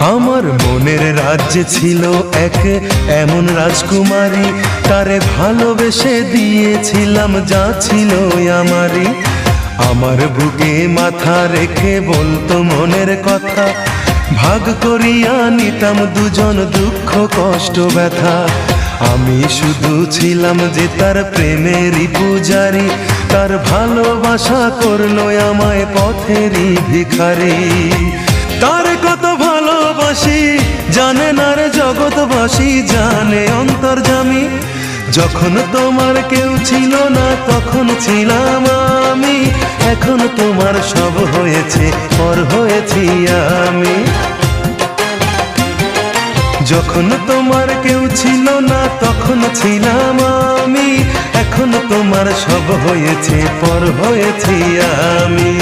আমার মনের রাজ্যে ছিল এক এমন রাজকুমারী, তারে ভালোবেসে দিয়েছিলাম যা ছিল আমারই। আমার বুকে মাথা রেখে বলতো মনের কথা, ভাগ করিয়া নিতাম দুজন দুঃখ কষ্ট ব্যথা। আমি শুধু ছিলাম যে তার প্রেমেরই পূজারি, তার ভালোবাসা করলো আমায় পথেরই ভিখারি। তার কত ভালোবাসি জানে না রে জগৎবাসী, জানে অন্তর্যামী। যখন তোমার কেউ ছিল না তখন ছিলাম আমি, এখন তোমার সব হয়েছে পর হয়েছি আমি। যখন তোমার কেউ ছিল না তখন ছিলাম আমি, এখন তোমার সব হয়েছে পর হয়েছি আমি।